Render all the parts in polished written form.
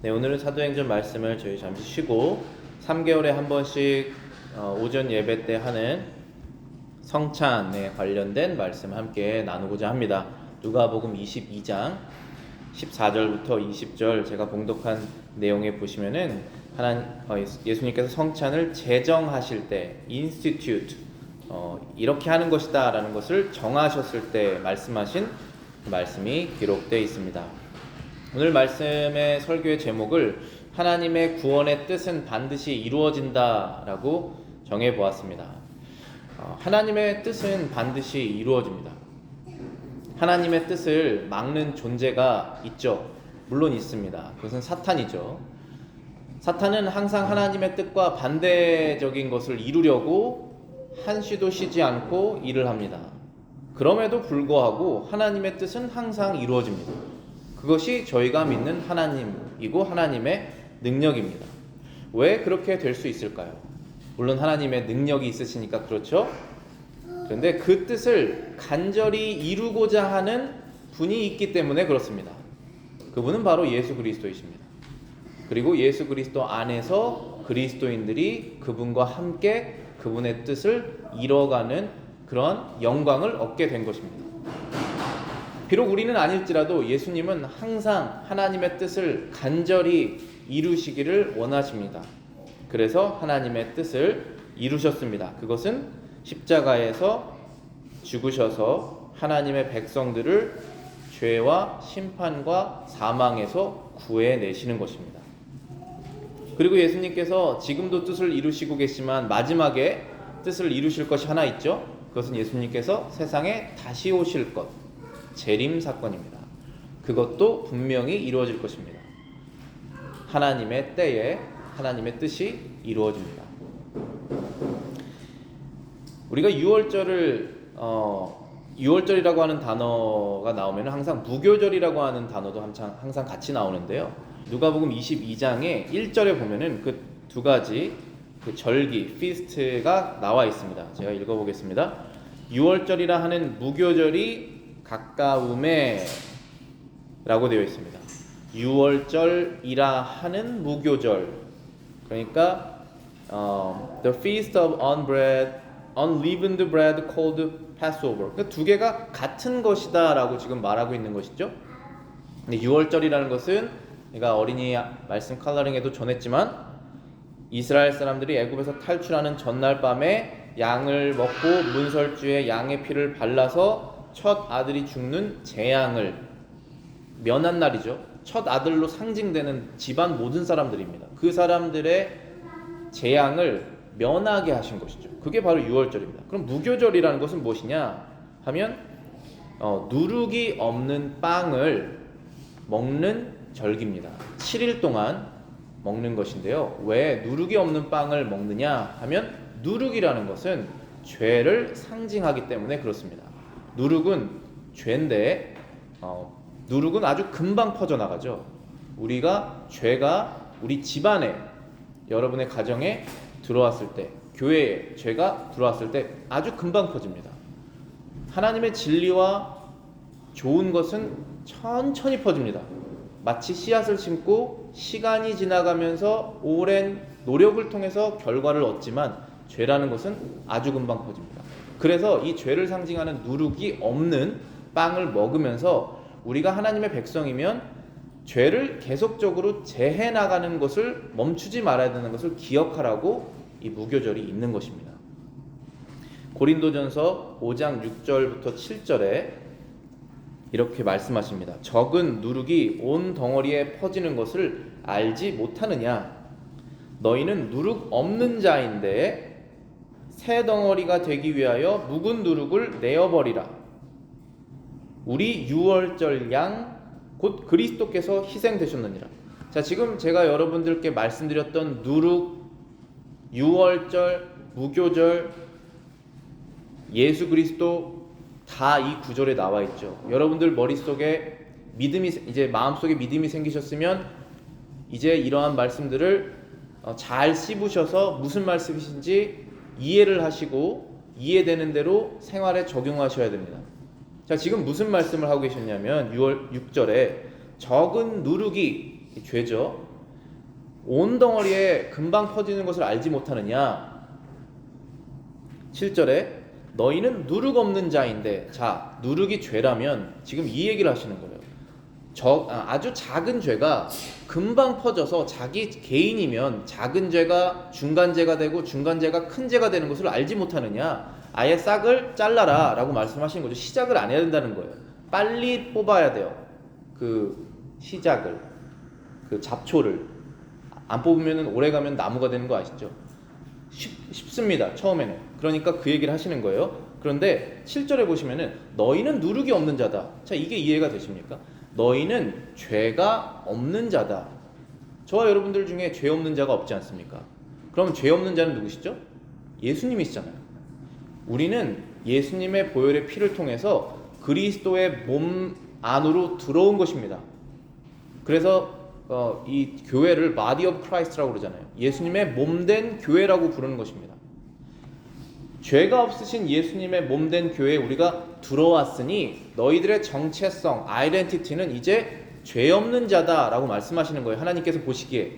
네, 오늘은 사도행전 말씀을 저희 잠시 쉬고 3개월에 한 번씩 오전 예배 때 하는 성찬에 관련된 말씀 함께 나누고자 합니다. 누가복음 22장 14절부터 20절 제가 봉독한 내용에 보시면은 예수님께서 성찬을 제정하실 때 institute 이렇게 하는 것이다 라는 것을 정하셨을 때 말씀하신 말씀이 기록되어 있습니다. 오늘 말씀의 설교의 제목을 하나님의 구원의 뜻은 반드시 이루어진다 라고 정해보았습니다. 하나님의 뜻은 반드시 이루어집니다. 하나님의 뜻을 막는 존재가 있죠. 물론 있습니다. 그것은 사탄이죠. 사탄은 항상 하나님의 뜻과 반대적인 것을 이루려고 한시도 쉬지 않고 일을 합니다. 그럼에도 불구하고 하나님의 뜻은 항상 이루어집니다. 그것이 저희가 믿는 하나님이고 하나님의 능력입니다. 왜 그렇게 될 수 있을까요? 물론 하나님의 능력이 있으시니까 그렇죠. 그런데 그 뜻을 간절히 이루고자 하는 분이 있기 때문에 그렇습니다. 그분은 바로 예수 그리스도이십니다. 그리고 예수 그리스도 안에서 그리스도인들이 그분과 함께 그분의 뜻을 이뤄가는 그런 영광을 얻게 된 것입니다. 비록 우리는 아닐지라도 예수님은 항상 하나님의 뜻을 간절히 이루시기를 원하십니다. 그래서 하나님의 뜻을 이루셨습니다. 그것은 십자가에서 죽으셔서 하나님의 백성들을 죄와 심판과 사망에서 구해내시는 것입니다. 그리고 예수님께서 지금도 뜻을 이루시고 계시지만 마지막에 뜻을 이루실 것이 하나 있죠. 그것은 예수님께서 세상에 다시 오실 것, 재림 사건입니다. 그것도 분명히 이루어질 것입니다. 하나님의 때에 하나님의 뜻이 이루어집니다. 우리가 6월절이라고 하는 단어가 나오면 항상 무교절이라고 하는 단어도 항상 같이 나오는데요. 누가복음 22장의 1절에 보면은 그 두 가지 그 절기, 피스트가 나와 있습니다. 제가 읽어보겠습니다. 6월절이라 하는 무교절이 가까움에 라고 되어 있습니다. 6월절이라 하는 무교절, 그러니까 The Feast of Unleavened Bread called Passover. 그 두 개가 같은 것이다 라고 지금 말하고 있는 것이죠. 근데 6월절이라는 것은 제가 어린이 말씀 컬러링에도 전했지만 이스라엘 사람들이 애굽에서 탈출하는 전날 밤에 양을 먹고 문설주에 양의 피를 발라서 첫 아들이 죽는 재앙을 면한 날이죠. 첫 아들로 상징되는 집안 모든 사람들입니다. 그 사람들의 재앙을 면하게 하신 것이죠. 그게 바로 6월절입니다. 그럼 무교절이라는 것은 무엇이냐 하면 누룩이 없는 빵을 먹는 절기입니다. 7일 동안 먹는 것인데요. 왜 누룩이 없는 빵을 먹느냐 하면 누룩이라는 것은 죄를 상징하기 때문에 그렇습니다. 누룩은 죄인데 누룩은 아주 금방 퍼져나가죠. 죄가 우리 집안에, 여러분의 가정에 들어왔을 때, 교회에 죄가 들어왔을 때 아주 금방 퍼집니다. 하나님의 진리와 좋은 것은 천천히 퍼집니다. 마치 씨앗을 심고 시간이 지나가면서 오랜 노력을 통해서 결과를 얻지만 죄라는 것은 아주 금방 퍼집니다. 그래서 이 죄를 상징하는 누룩이 없는 빵을 먹으면서 우리가 하나님의 백성이면 죄를 계속적으로 제해 나가는 것을 멈추지 말아야 되는 것을 기억하라고 이 무교절이 있는 것입니다. 고린도전서 5장 6절부터 7절에 이렇게 말씀하십니다. 적은 누룩이 온 덩어리에 퍼지는 것을 알지 못하느냐? 너희는 누룩 없는 자인데 새 덩어리가 되기 위하여 묵은 누룩을 내어버리라. 우리 유월절 양 곧 그리스도께서 희생되셨느니라. 자, 지금 제가 여러분들께 말씀드렸던 누룩, 유월절, 무교절, 예수 그리스도 다 이 구절에 나와 있죠. 여러분들 머릿속에 마음속에 믿음이 생기셨으면 이제 이러한 말씀들을 잘 씹으셔서 무슨 말씀이신지 이해를 하시고 이해되는 대로 생활에 적용하셔야 됩니다. 자, 지금 무슨 말씀을 하고 계셨냐면 6절에 적은 누룩이, 죄죠. 온 덩어리에 금방 퍼지는 것을 알지 못하느냐. 7절에 너희는 누룩 없는 자인데, 자, 누룩이 죄라면 지금 이 얘기를 하시는 거예요. 아주 작은 죄가 금방 퍼져서 자기 개인이면 작은 죄가 중간 죄가 되고 중간 죄가 큰 죄가 되는 것을 알지 못하느냐. 아예 싹을 잘라라 라고 말씀하시는 거죠. 시작을 안 해야 된다는 거예요. 빨리 뽑아야 돼요. 그 시작을, 그 잡초를 안 뽑으면 오래 가면 나무가 되는 거 아시죠? 쉽습니다. 처음에는. 그러니까 그 얘기를 하시는 거예요. 그런데 7절에 보시면은 너희는 누룩이 없는 자다. 자, 이게 이해가 되십니까? 너희는 죄가 없는 자다. 저와 여러분들 중에 죄 없는 자가 없지 않습니까? 그럼 죄 없는 자는 누구시죠? 예수님이시잖아요. 우리는 예수님의 보혈의 피를 통해서 그리스도의 몸 안으로 들어온 것입니다. 그래서 이 교회를 Body of Christ라고 그러잖아요. 예수님의 몸된 교회라고 부르는 것입니다. 죄가 없으신 예수님의 몸된 교회에 우리가 들어왔으니 너희들의 정체성, 아이덴티티는 이제 죄 없는 자다라고 말씀하시는 거예요. 하나님께서 보시기에.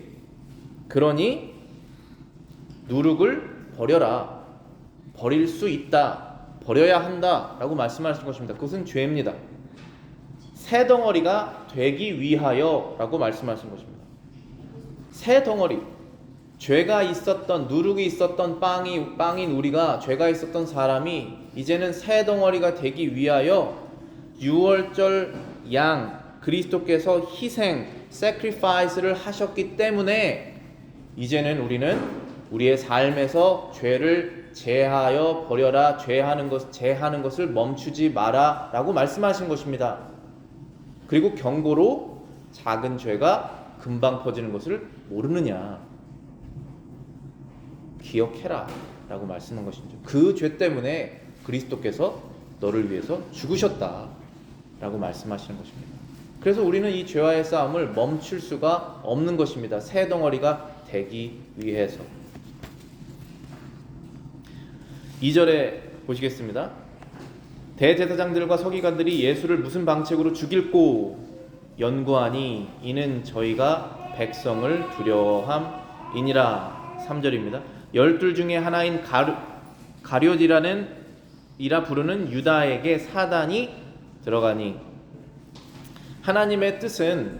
그러니 누룩을 버려라. 버릴 수 있다. 버려야 한다 라고 말씀하시는 것입니다. 그것은 죄입니다. 새 덩어리가 되기 위하여 라고 말씀하신 것입니다. 새 덩어리, 죄가 있었던, 누룩이 있었던 빵인 우리가, 죄가 있었던 사람이 이제는 새 덩어리가 되기 위하여 유월절 양 그리스도께서 희생, sacrifice를 하셨기 때문에 이제는 우리는 우리의 삶에서 죄를 제하여 버려라, 제하는 것을 멈추지 마라 라고 말씀하신 것입니다. 그리고 경고로 작은 죄가 금방 퍼지는 것을 모르느냐, 기억해라 라고 말씀한 것이죠. 그 죄 때문에 그리스도께서 너를 위해서 죽으셨다 라고 말씀하시는 것입니다. 그래서 우리는 이 죄와의 싸움을 멈출 수가 없는 것입니다. 새 덩어리가 되기 위해서. 2절에 보시겠습니다. 대제사장들과 서기관들이 예수를 무슨 방책으로 죽일꼬 연구하니 이는 저희가 백성을 두려워함이니라. 3절입니다. 12 중에 하나인 가룟이라 부르는 유다에게 사단이 들어가니. 하나님의 뜻은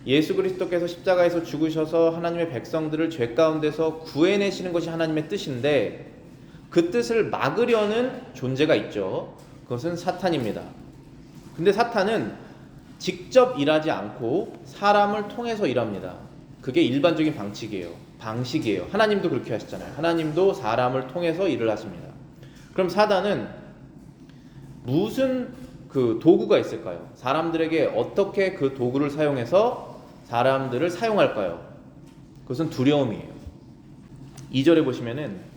예수 그리스도께서 십자가에서 죽으셔서 하나님의 백성들을 죄 가운데서 구해내시는 것이 하나님의 뜻인데, 그 뜻을 막으려는 존재가 있죠. 그것은 사탄입니다. 근데 사탄은 직접 일하지 않고 사람을 통해서 일합니다. 그게 일반적인 방식이에요. 하나님도 그렇게 하시잖아요. 하나님도 사람을 통해서 일을 하십니다. 그럼 사단은 무슨 그 도구가 있을까요? 사람들에게 어떻게 그 도구를 사용해서 사람들을 사용할까요? 그것은 두려움이에요. 2절에 보시면은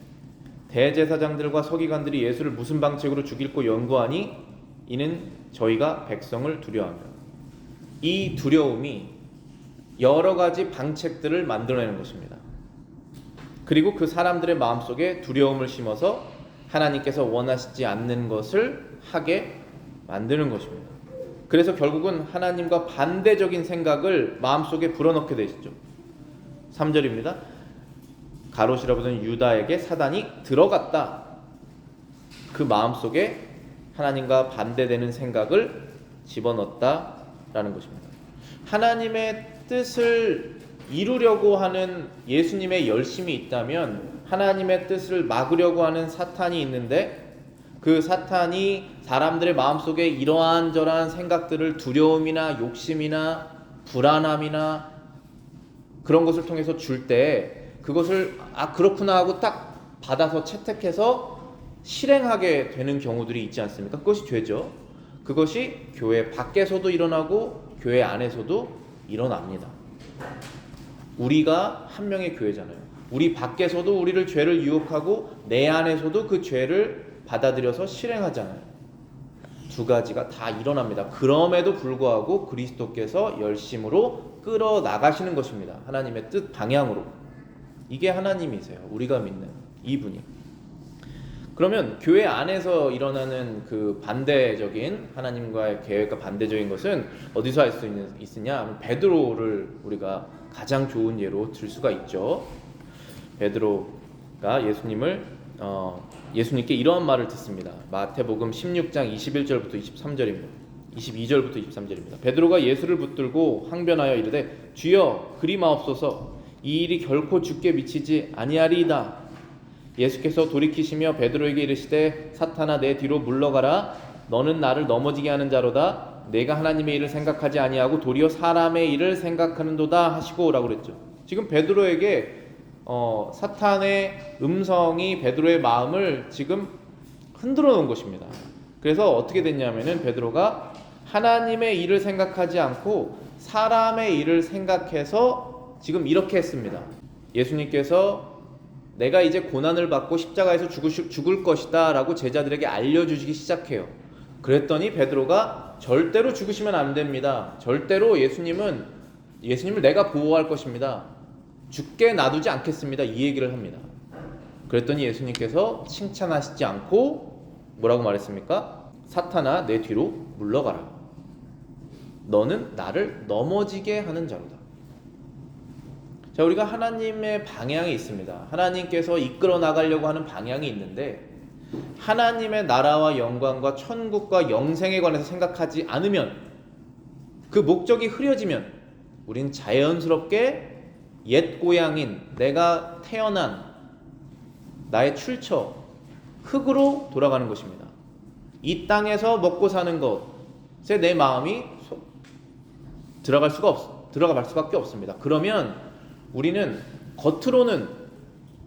대제사장들과 서기관들이 예수를 무슨 방책으로 죽일꼬 연구하니 이는 저희가 백성을 두려워하며. 이 두려움이 여러 가지 방책들을 만들어내는 것입니다. 그리고 그 사람들의 마음속에 두려움을 심어서 하나님께서 원하시지 않는 것을 하게 만드는 것입니다. 그래서 결국은 하나님과 반대적인 생각을 마음속에 불어넣게 되시죠. 3절입니다. 가롯이라 부르는 유다에게 사단이 들어갔다. 그 마음속에 하나님과 반대되는 생각을 집어넣었다라는 것입니다. 하나님의 뜻을 이루려고 하는 예수님의 열심이 있다면 하나님의 뜻을 막으려고 하는 사탄이 있는데, 그 사탄이 사람들의 마음속에 이러한저러한 생각들을, 두려움이나 욕심이나 불안함이나 그런 것을 통해서 줄 때 그것을 그렇구나 하고 딱 받아서 채택해서 실행하게 되는 경우들이 있지 않습니까? 그것이 죄죠. 그것이 교회 밖에서도 일어나고 교회 안에서도 일어납니다. 우리가 한 명의 교회잖아요. 우리 밖에서도 우리를 죄를 유혹하고 내 안에서도 그 죄를 받아들여서 실행하잖아요. 두 가지가 다 일어납니다. 그럼에도 불구하고 그리스도께서 열심으로 끌어나가시는 것입니다. 하나님의 뜻 방향으로. 이게 하나님이세요. 우리가 믿는 이분이. 그러면 교회 안에서 일어나는 그 반대적인, 하나님과의 계획과 반대적인 것은 어디서 할 수 있느냐? 베드로를 우리가 가장 좋은 예로 들 수가 있죠. 베드로가 예수님께 이러한 말을 듣습니다. 마태복음 16장 21절부터 23절입니다. 22절부터 23절입니다. 베드로가 예수를 붙들고 항변하여 이르되 주여 그리마옵소서 이 일이 결코 주께 미치지 아니하리이다. 예수께서 돌이키시며 베드로에게 이르시되 사탄아 내 뒤로 물러가라. 너는 나를 넘어지게 하는 자로다. 내가 하나님의 일을 생각하지 아니하고 도리어 사람의 일을 생각하는도다 하시고 라고 그랬죠. 지금 베드로에게 사탄의 음성이 베드로의 마음을 지금 흔들어 놓은 것입니다. 그래서 어떻게 됐냐면은 베드로가 하나님의 일을 생각하지 않고 사람의 일을 생각해서 지금 이렇게 했습니다. 예수님께서 내가 이제 고난을 받고 십자가에서 죽을 것이다 라고 제자들에게 알려주시기 시작해요. 그랬더니 베드로가 절대로 죽으시면 안 됩니다. 절대로 예수님을 내가 보호할 것입니다. 죽게 놔두지 않겠습니다. 이 얘기를 합니다. 그랬더니 예수님께서 칭찬하시지 않고 뭐라고 말했습니까? 사탄아 내 뒤로 물러가라. 너는 나를 넘어지게 하는 자로다. 자, 우리가 하나님의 방향이 있습니다. 하나님께서 이끌어 나가려고 하는 방향이 있는데 하나님의 나라와 영광과 천국과 영생에 관해서 생각하지 않으면 그 목적이 흐려지면 우린 자연스럽게 옛 고향인 내가 태어난 나의 출처 흙으로 돌아가는 것입니다. 이 땅에서 먹고 사는 것에 내 마음이 들어갈 수밖에 없습니다. 그러면 우리는 겉으로는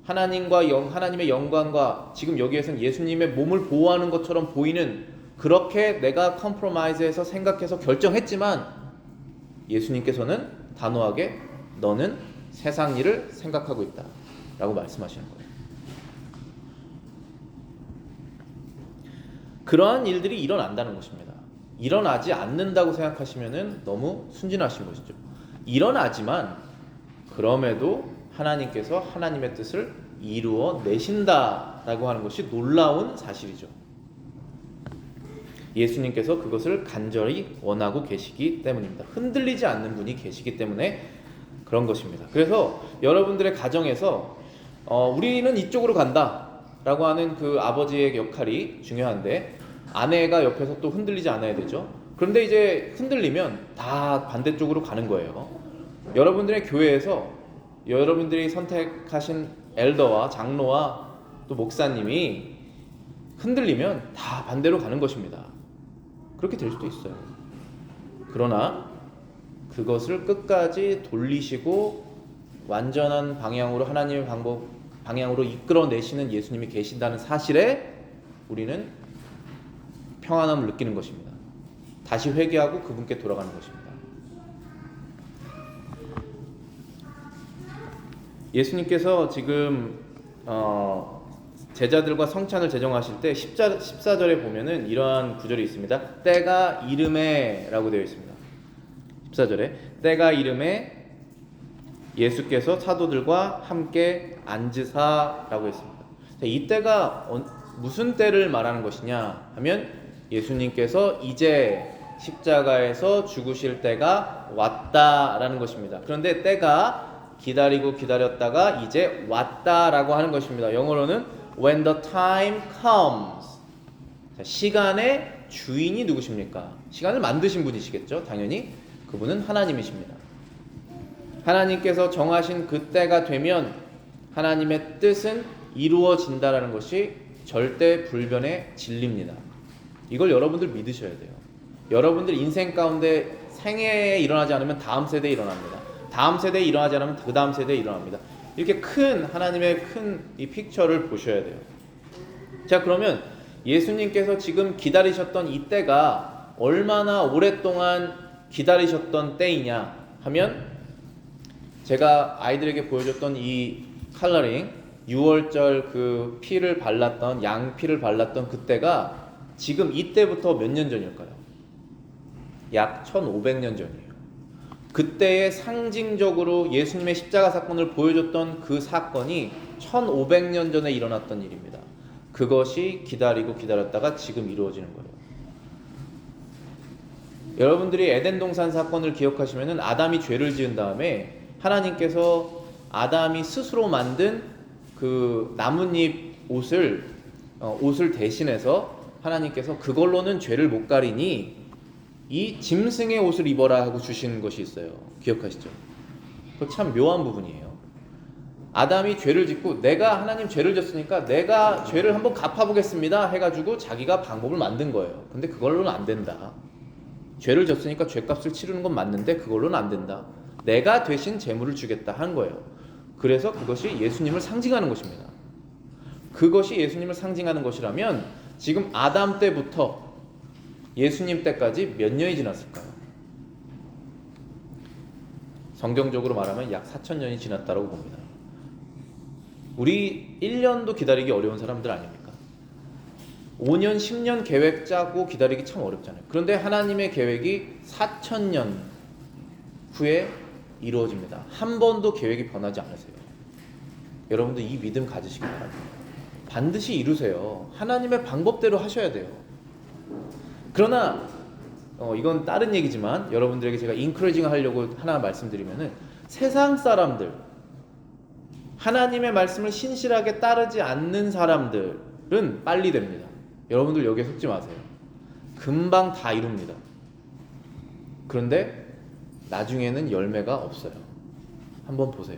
하나님의 영광과 지금 여기에서는 예수님의 몸을 보호하는 것처럼 보이는 그렇게 내가 컴프로마이즈해서 생각해서 결정했지만 예수님께서는 단호하게 너는 세상 일을 생각하고 있다 라고 말씀하시는 거예요. 그러한 일들이 일어난다는 것입니다. 일어나지 않는다고 생각하시면 너무 순진하신 것이죠. 일어나지만 그럼에도 하나님께서 하나님의 뜻을 이루어 내신다라고 하는 것이 놀라운 사실이죠. 예수님께서 그것을 간절히 원하고 계시기 때문입니다. 흔들리지 않는 분이 계시기 때문에 그런 것입니다. 그래서 여러분들의 가정에서 우리는 이쪽으로 간다라고 하는 그 아버지의 역할이 중요한데 아내가 옆에서 또 흔들리지 않아야 되죠. 그런데 이제 흔들리면 다 반대쪽으로 가는 거예요. 여러분들의 교회에서 여러분들이 선택하신 엘더와 장로와 또 목사님이 흔들리면 다 반대로 가는 것입니다. 그렇게 될 수도 있어요. 그러나 그것을 끝까지 돌리시고 완전한 방향으로 하나님의 방향으로 이끌어내시는 예수님이 계신다는 사실에 우리는 평안함을 느끼는 것입니다. 다시 회개하고 그분께 돌아가는 것입니다. 예수님께서 지금 제자들과 성찬을 제정하실 때 14절에 보면은 이러한 구절이 있습니다. 때가 이름에 라고 되어 있습니다. 14절에 때가 이름에 예수께서 사도들과 함께 앉으사 라고 했습니다. 이 때가 무슨 때를 말하는 것이냐 하면 예수님께서 이제 십자가에서 죽으실 때가 왔다라는 것입니다. 그런데 때가 기다렸다가 이제 왔다라고 하는 것입니다. 영어로는 when the time comes. 자, 시간의 주인이 누구십니까? 시간을 만드신 분이시겠죠. 당연히 그분은 하나님이십니다. 하나님께서 정하신 그 때가 되면 하나님의 뜻은 이루어진다라는 것이 절대 불변의 진리입니다. 이걸 여러분들 믿으셔야 돼요. 여러분들 인생 가운데 생애에 일어나지 않으면 다음 세대에 일어납니다. 다음 세대에 일어나지 않으면 그 다음 세대에 일어납니다. 이렇게 큰 하나님의 큰 이 픽처를 보셔야 돼요. 자, 그러면 예수님께서 지금 기다리셨던 이 때가 얼마나 오랫동안 기다리셨던 때이냐 하면 제가 아이들에게 보여줬던 이 컬러링 6월절 그 피를 발랐던 양 피를 발랐던 그때가 지금 이때부터 몇 년 전일까요? 약 1500년 전이에요. 그때의 상징적으로 예수님의 십자가 사건을 보여줬던 그 사건이 1500년 전에 일어났던 일입니다. 그것이 기다렸다가 지금 이루어지는 거예요. 여러분들이 에덴 동산 사건을 기억하시면은 아담이 죄를 지은 다음에 하나님께서 아담이 스스로 만든 그 나뭇잎 옷을 대신해서 하나님께서 그걸로는 죄를 못 가리니 이 짐승의 옷을 입어라 하고 주시는 것이 있어요. 기억하시죠? 그거 참 묘한 부분이에요. 아담이 죄를 짓고 내가 하나님 죄를 졌으니까 내가 죄를 한번 갚아보겠습니다 해가지고 자기가 방법을 만든 거예요. 근데 그걸로는 안 된다. 죄를 졌으니까 죄값을 치르는 건 맞는데 그걸로는 안 된다. 내가 대신 재물을 주겠다 한 거예요. 그래서 그것이 예수님을 상징하는 것입니다. 그것이 예수님을 상징하는 것이라면 지금 아담 때부터 예수님 때까지 몇 년이 지났을까요? 성경적으로 말하면 약 4,000년이 지났다고 봅니다. 우리 1년도 기다리기 어려운 사람들 아닙니까? 5년, 10년 계획 짜고 기다리기 참 어렵잖아요. 그런데 하나님의 계획이 4,000년 후에 이루어집니다. 한 번도 계획이 변하지 않으세요. 여러분들 이 믿음 가지시기 바랍니다. 반드시 이루세요. 하나님의 방법대로 하셔야 돼요. 그러나 이건 다른 얘기지만 여러분들에게 제가 인커리징 하려고 하나 말씀드리면은 세상 사람들, 하나님의 말씀을 신실하게 따르지 않는 사람들은 빨리 됩니다. 여러분들 여기에 속지 마세요. 금방 다 이룹니다. 그런데 나중에는 열매가 없어요. 한번 보세요.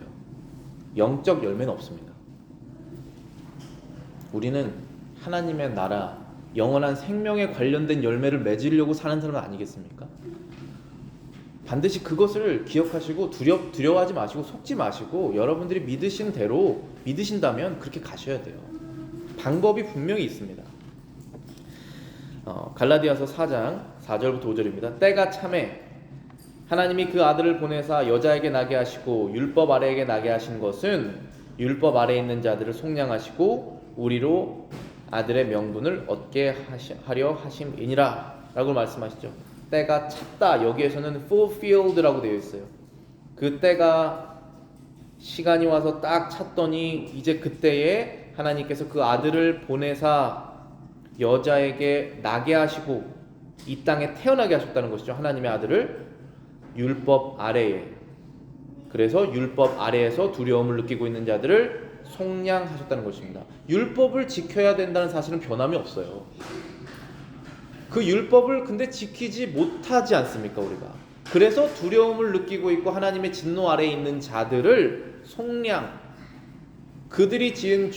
영적 열매는 없습니다. 우리는 하나님의 나라, 영원한 생명에 관련된 열매를 맺으려고 사는 사람은 아니겠습니까? 반드시 그것을 기억하시고 두려워하지 마시고 속지 마시고 여러분들이 믿으신 대로 믿으신다면 그렇게 가셔야 돼요. 방법이 분명히 있습니다. 갈라디아서 4장 4절부터 5절입니다. 때가 참에 하나님이 그 아들을 보내사 여자에게 나게 하시고 율법 아래에게 나게 하신 것은 율법 아래에 있는 자들을 속량하시고 우리로 아들의 명분을 얻게 하려 하심이니라 라고 말씀하시죠. 때가 찼다. 여기에서는 fulfilled라고 되어 있어요. 그 때가 시간이 와서 딱 찼더니 이제 그때에 하나님께서 그 아들을 보내사 여자에게 나게 하시고 이 땅에 태어나게 하셨다는 것이죠. 하나님의 아들을 율법 아래에. 그래서 율법 아래에서 두려움을 느끼고 있는 자들을 속량하셨다는 것입니다. 율법을 지켜야 된다는 사실은 변함이 없어요. 그 율법을 근데 지키지 못하지 않습니까, 우리가? 그래서 두려움을 느끼고 있고 하나님의 진노 아래에 있는 자들을 속량, 그들이 지은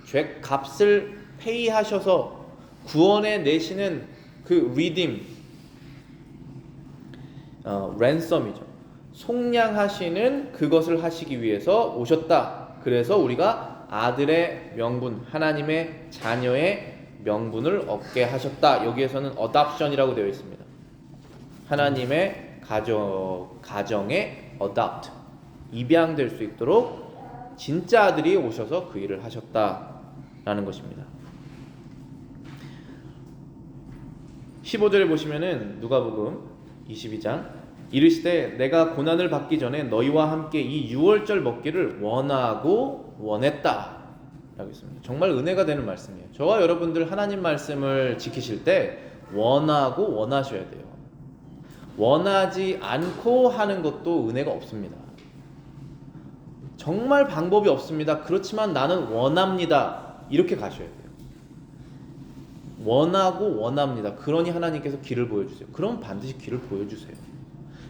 죄값을 페이하셔서 구원해 내시는 그 redeem, 랜섬이죠. 속량하시는 그것을 하시기 위해서 오셨다. 그래서 우리가 아들의 명분, 하나님의 자녀의 명분을 얻게 하셨다. 여기에서는 adoption이라고 되어 있습니다. 하나님의 가정에 adopt, 입양될 수 있도록 진짜 아들이 오셔서 그 일을 하셨다라는 것입니다. 15절에 보시면은 누가복음 22장 이르시되 내가 고난을 받기 전에 너희와 함께 이 유월절 먹기를 원하고 원했다 라고 있습니다. 정말 은혜가 되는 말씀이에요. 저와 여러분들 하나님 말씀을 지키실 때 원하고 원하셔야 돼요. 원하지 않고 하는 것도 은혜가 없습니다. 정말 방법이 없습니다. 그렇지만 나는 원합니다. 이렇게 가셔야 돼요. 원하고 원합니다. 그러니 하나님께서 길을 보여주세요. 그럼 반드시 길을 보여주세요.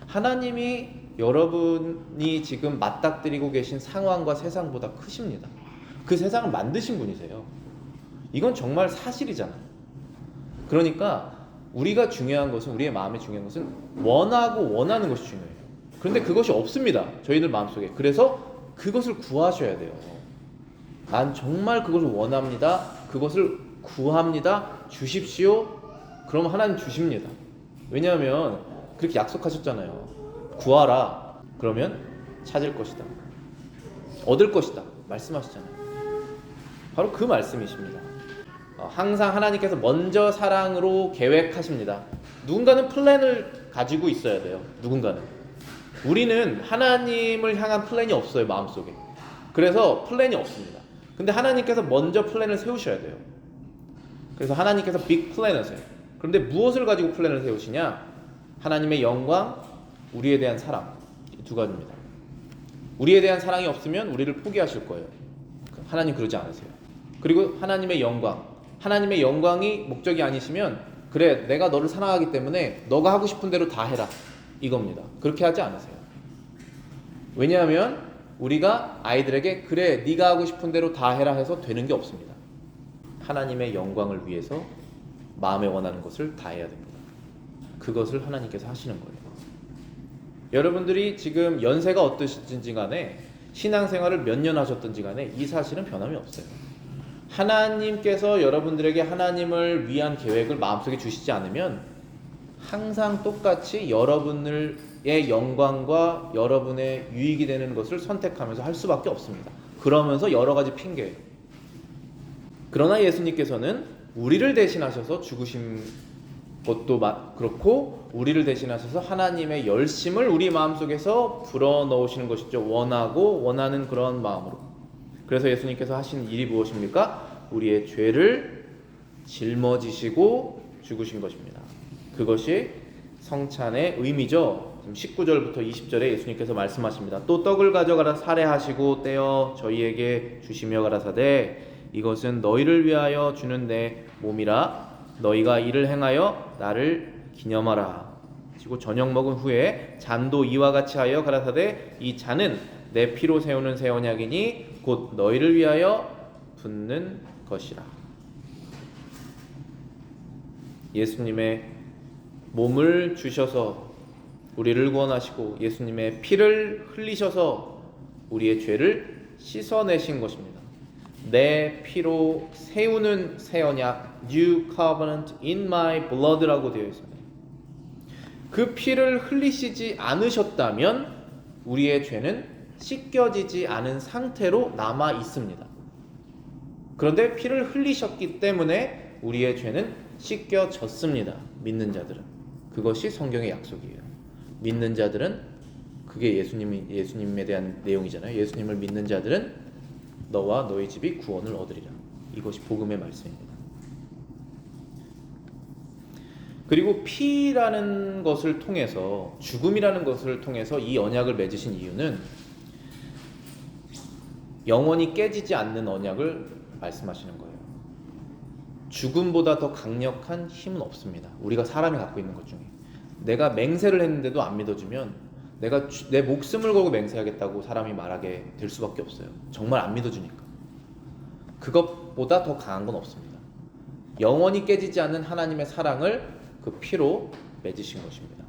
하나님이 여러분이 지금 맞닥뜨리고 계신 상황과 세상보다 크십니다. 그 세상을 만드신 분이세요. 이건 정말 사실이잖아요. 그러니까 우리가 중요한 것은, 우리의 마음에 중요한 것은 원하고 원하는 것이 중요해요. 그런데 그것이 없습니다. 저희들 마음속에. 그래서 그것을 구하셔야 돼요. 난 정말 그것을 원합니다. 그것을 구합니다. 주십시오. 그럼 하나님 주십니다. 왜냐하면 그렇게 약속하셨잖아요. 구하라. 그러면 찾을 것이다. 얻을 것이다. 말씀하시잖아요. 바로 그 말씀이십니다. 항상 하나님께서 먼저 사랑으로 계획하십니다. 누군가는 플랜을 가지고 있어야 돼요. 누군가는. 우리는 하나님을 향한 플랜이 없어요. 마음속에. 그래서 플랜이 없습니다. 근데 하나님께서 먼저 플랜을 세우셔야 돼요. 그래서 하나님께서 빅 플랜 하세요. 그런데 무엇을 가지고 플랜을 세우시냐? 하나님의 영광, 우리에 대한 사랑. 이 두 가지입니다. 우리에 대한 사랑이 없으면 우리를 포기하실 거예요. 하나님 그러지 않으세요. 그리고 하나님의 영광이 목적이 아니시면 그래 내가 너를 사랑하기 때문에 너가 하고 싶은 대로 다 해라 이겁니다. 그렇게 하지 않으세요. 왜냐하면 우리가 아이들에게 그래 네가 하고 싶은 대로 다 해라 해서 되는 게 없습니다. 하나님의 영광을 위해서 마음에 원하는 것을 다 해야 됩니다. 그것을 하나님께서 하시는 거예요. 여러분들이 지금 연세가 어떠신지 간에 신앙생활을 몇 년 하셨든지 간에 이 사실은 변함이 없어요. 하나님께서 여러분들에게 하나님을 위한 계획을 마음속에 주시지 않으면 항상 똑같이 여러분의 영광과 여러분의 유익이 되는 것을 선택하면서 할 수밖에 없습니다. 그러면서 여러 가지 핑계. 그러나 예수님께서는 우리를 대신하셔서 죽으신 것도 그렇고 우리를 대신하셔서 하나님의 열심을 우리 마음속에서 불어넣으시는 것이죠. 원하는 그런 마음으로. 그래서 예수님께서 하신 일이 무엇입니까? 우리의 죄를 짊어지시고 죽으신 것입니다. 그것이 성찬의 의미죠. 19절부터 20절에 예수님께서 말씀하십니다. 또 떡을 가져가라 살해하시고 떼어 저희에게 주시며 가라사대 이것은 너희를 위하여 주는 내 몸이라 너희가 이를 행하여 나를 기념하라. 그리고 저녁 먹은 후에 잔도 이와 같이 하여 가라사대 이 잔은 내 피로 세우는 새 언약이니 곧 너희를 위하여 붓는 것이라. 예수님의 몸을 주셔서 우리를 구원하시고 예수님의 피를 흘리셔서 우리의 죄를 씻어내신 것입니다. 내 피로 세우는 새 언약 New Covenant in my blood라고 되어 있습니다. 그 피를 흘리시지 않으셨다면 우리의 죄는 씻겨지지 않은 상태로 남아 있습니다. 그런데 피를 흘리셨기 때문에 우리의 죄는 씻겨졌습니다. 믿는 자들은. 그것이 성경의 약속이에요. 믿는 자들은 그게 예수님에 대한 내용이잖아요. 예수님을 믿는 자들은 너와 너희 집이 구원을 얻으리라. 이것이 복음의 말씀입니다. 그리고 피라는 것을 통해서 죽음이라는 것을 통해서 이 언약을 맺으신 이유는 영원히 깨지지 않는 언약을 말씀하시는 거예요. 죽음보다 더 강력한 힘은 없습니다. 우리가 사람이 갖고 있는 것 중에 내가 맹세를 했는데도 안 믿어주면 내가 내 목숨을 걸고 맹세하겠다고 사람이 말하게 될 수밖에 없어요. 정말 안 믿어주니까. 그것보다 더 강한 건 없습니다. 영원히 깨지지 않는 하나님의 사랑을 그 피로 맺으신 것입니다.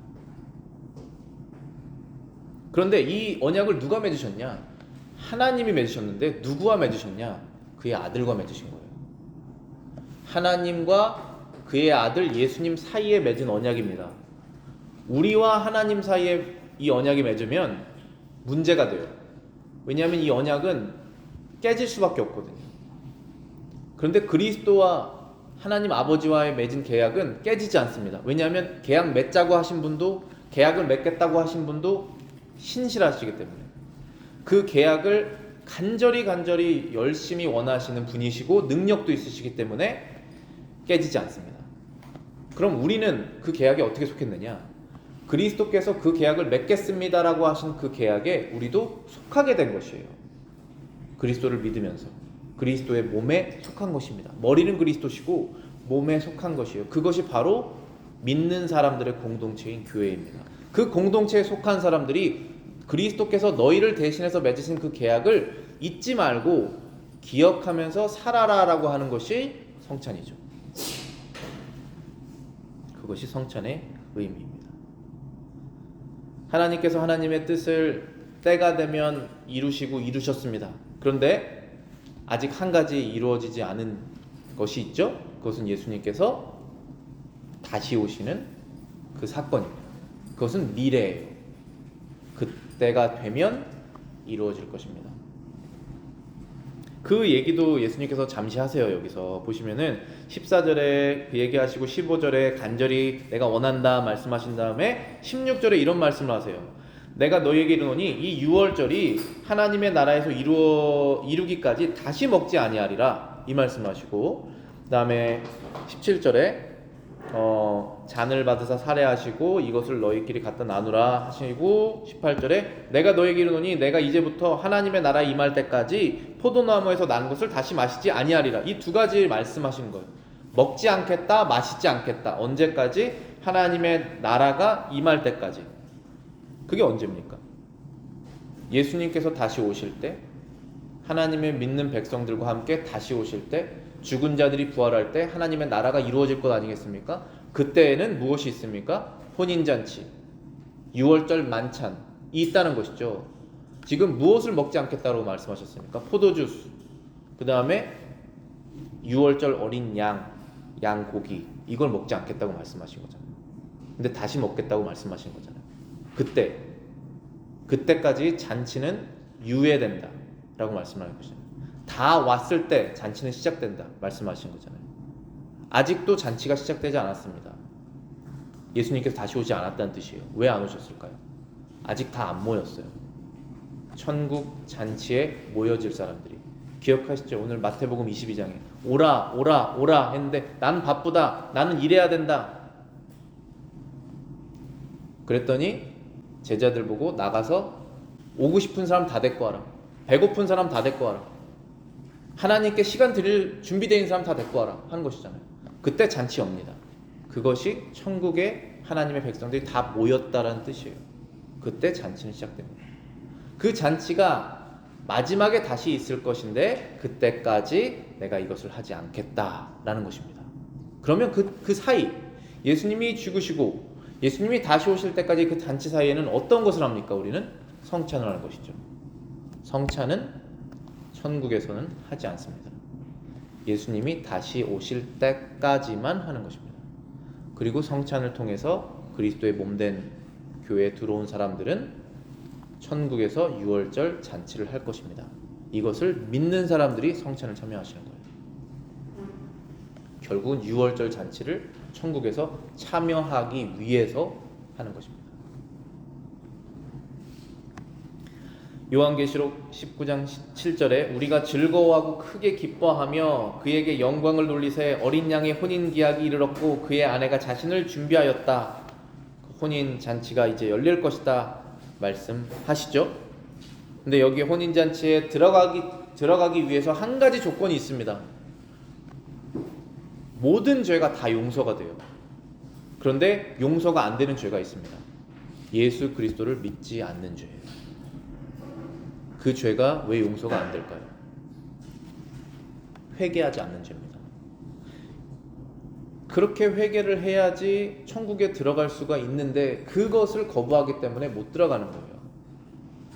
그런데 이 언약을 누가 맺으셨냐? 하나님이 맺으셨는데 누구와 맺으셨냐? 그의 아들과 맺으신 거예요. 하나님과 그의 아들 예수님 사이에 맺은 언약입니다. 우리와 하나님 사이에 이 언약이 맺으면 문제가 돼요. 왜냐하면 이 언약은 깨질 수밖에 없거든요. 그런데 그리스도와 하나님 아버지와의 맺은 계약은 깨지지 않습니다. 왜냐하면 계약 맺자고 하신 분도 계약을 맺겠다고 하신 분도 신실하시기 때문에 그 계약을 간절히 열심히 원하시는 분이시고 능력도 있으시기 때문에 깨지지 않습니다. 그럼 우리는 그 계약에 어떻게 속했느냐? 그리스도께서 그 계약을 맺겠습니다라고 하신 그 계약에 우리도 속하게 된 것이에요. 그리스도를 믿으면서 그리스도의 몸에 속한 것입니다. 머리는 그리스도시고 몸에 속한 것이에요. 그것이 바로 믿는 사람들의 공동체인 교회입니다. 그 공동체에 속한 사람들이 그리스도께서 너희를 대신해서 맺으신 그 계약을 잊지 말고 기억하면서 살아라라고 하는 것이 성찬이죠. 그것이 성찬의 의미입니다. 하나님께서 하나님의 뜻을 때가 되면 이루셨습니다. 그런데 아직 한 가지 이루어지지 않은 것이 있죠. 그것은 예수님께서 다시 오시는 그 사건입니다. 그것은 미래예요. 그때가 되면 이루어질 것입니다. 그 얘기도 예수님께서 잠시 하세요. 여기서 보시면은 14절에 그 얘기하시고 15절에 간절히 내가 원한다 말씀하신 다음에 16절에 이런 말씀을 하세요. 내가 너희에게 이르노니 이 유월절이 하나님의 나라에서 이루기까지 다시 먹지 아니하리라 이 말씀하시고 그 다음에 17절에 잔을 받으사 살해하시고 이것을 너희끼리 갖다 나누라 하시고 18절에 내가 너희에게 이르노니 내가 이제부터 하나님의 나라에 임할 때까지 포도나무에서 난 것을 다시 마시지 아니하리라. 이 두 가지 말씀하신 거예요. 먹지 않겠다, 마시지 않겠다. 언제까지? 하나님의 나라가 임할 때까지. 그게 언제입니까? 예수님께서 다시 오실 때, 하나님의 믿는 백성들과 함께 다시 오실 때, 죽은 자들이 부활할 때 하나님의 나라가 이루어질 것 아니겠습니까? 그때에는 무엇이 있습니까? 혼인잔치, 유월절 만찬이 있다는 것이죠. 지금 무엇을 먹지 않겠다고 말씀하셨습니까? 포도주스, 그 다음에 유월절 어린 양고기, 이걸 먹지 않겠다고 말씀하신 거잖아요. 근데 다시 먹겠다고 말씀하신 거잖아요. 그때까지 잔치는 유예된다 라고 말씀하는 것이죠. 다 왔을 때 잔치는 시작된다 말씀하신 거잖아요. 아직도 잔치가 시작되지 않았습니다. 예수님께서 다시 오지 않았다는 뜻이에요. 왜 안 오셨을까요? 아직 다 안 모였어요. 천국 잔치에 모여질 사람들이. 기억하시죠? 오늘 마태복음 22장에 오라 오라 오라 했는데 나는 바쁘다, 나는 일해야 된다. 그랬더니 제자들 보고 나가서 오고 싶은 사람 다 데리고 와라, 배고픈 사람 다 데리고 와라, 하나님께 시간 드릴 준비되어 있는 사람 다 데리고 와라 하는 것이잖아요. 그때 잔치 옵니다. 그것이 천국에 하나님의 백성들이 다 모였다라는 뜻이에요. 그때 잔치는 시작됩니다. 그 잔치가 마지막에 다시 있을 것인데 그때까지 내가 이것을 하지 않겠다라는 것입니다. 그러면 그 사이 예수님이 죽으시고 예수님이 다시 오실 때까지 그 잔치 사이에는 어떤 것을 합니까? 우리는 성찬을 하는 것이죠. 성찬은 천국에서는 하지 않습니다. 예수님이 다시 오실 때까지만 하는 것입니다. 그리고 성찬을 통해서 그리스도의 몸된 교회에 들어온 사람들은 천국에서 유월절 잔치를 할 것입니다. 이것을 믿는 사람들이 성찬을 참여하시는 거예요. 결국은 유월절 잔치를 천국에서 참여하기 위해서 하는 것입니다. 요한계시록 19장 7절에 우리가 즐거워하고 크게 기뻐하며 그에게 영광을 돌리세 어린 양의 혼인 기약이 이르렀고 그의 아내가 자신을 준비하였다. 혼인 잔치가 이제 열릴 것이다 말씀하시죠. 근데 여기 혼인 잔치에 들어가기 위해서 한 가지 조건이 있습니다. 모든 죄가 다 용서가 돼요. 그런데 용서가 안 되는 죄가 있습니다. 예수 그리스도를 믿지 않는 죄예요. 그 죄가 왜 용서가 안 될까요? 회개하지 않는 죄입니다. 그렇게 회개를 해야지 천국에 들어갈 수가 있는데 그것을 거부하기 때문에 못 들어가는 거예요.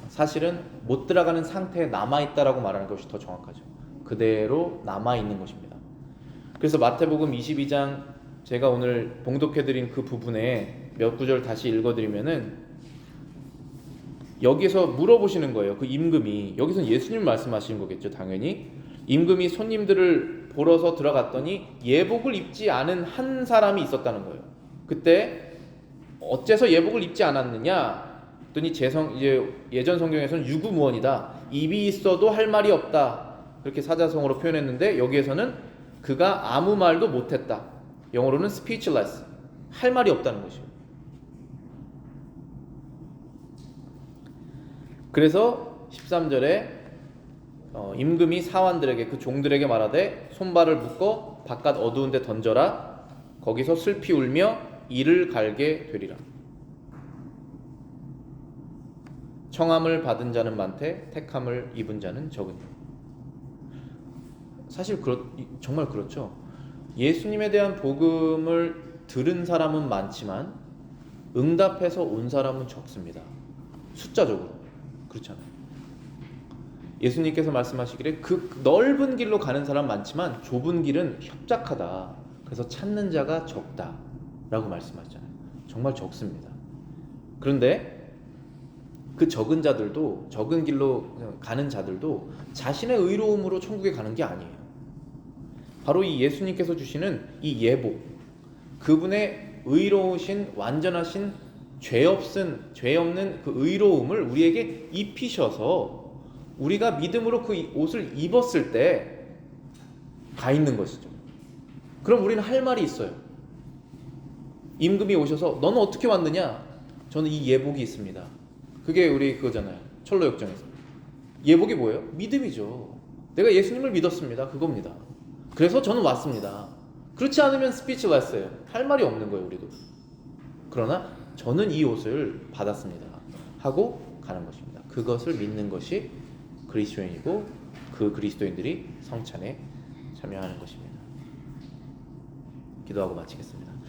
사실은 못 들어가는 상태에 남아있다라고 말하는 것이 더 정확하죠. 그대로 남아있는 것입니다. 그래서 마태복음 22장 제가 오늘 봉독해드린 그 부분에 몇 구절 다시 읽어드리면은 여기서 물어보시는 거예요. 그 임금이, 여기서는 예수님 말씀하시는 거겠죠, 당연히. 임금이 손님들을 보러서 들어갔더니 예복을 입지 않은 한 사람이 있었다는 거예요. 그때 어째서 예복을 입지 않았느냐? 그랬더니 이제 예전 성경에서는 유구무원이다. 입이 있어도 할 말이 없다. 그렇게 사자성어로 표현했는데 여기에서는 그가 아무 말도 못했다. 영어로는 speechless. 할 말이 없다는 것이에요. 그래서 13절에 임금이 사환들에게 그 종들에게 말하되 손발을 묶어 바깥 어두운 데 던져라. 거기서 슬피 울며 이를 갈게 되리라. 청함을 받은 자는 많되 택함을 입은 자는 적으니. 사실 정말 그렇죠. 예수님에 대한 복음을 들은 사람은 많지만 응답해서 온 사람은 적습니다. 숫자적으로. 그렇잖아요. 예수님께서 말씀하시기를 그 넓은 길로 가는 사람 많지만 좁은 길은 협착하다. 그래서 찾는 자가 적다 라고 말씀하셨잖아요. 정말 적습니다. 그런데 그 적은 길로 가는 자들도 자신의 의로움으로 천국에 가는 게 아니에요. 바로 이 예수님께서 주시는 이 예복, 그분의 의로우신 완전하신 죄 없는 그 의로움을 우리에게 입히셔서 우리가 믿음으로 그 옷을 입었을 때 가 있는 것이죠. 그럼 우리는 할 말이 있어요. 임금이 오셔서 너는 어떻게 왔느냐? 저는 이 예복이 있습니다. 그게 우리 그거잖아요. 철로역정에서. 예복이 뭐예요? 믿음이죠. 내가 예수님을 믿었습니다. 그겁니다. 그래서 저는 왔습니다. 그렇지 않으면 스피치레스예요. 할 말이 없는 거예요, 우리도. 그러나 저는 이 옷을 받았습니다. 하고 가는 것입니다. 그것을 믿는 것이 그리스도인이고 그 그리스도인들이 성찬에 참여하는 것입니다. 기도하고 마치겠습니다.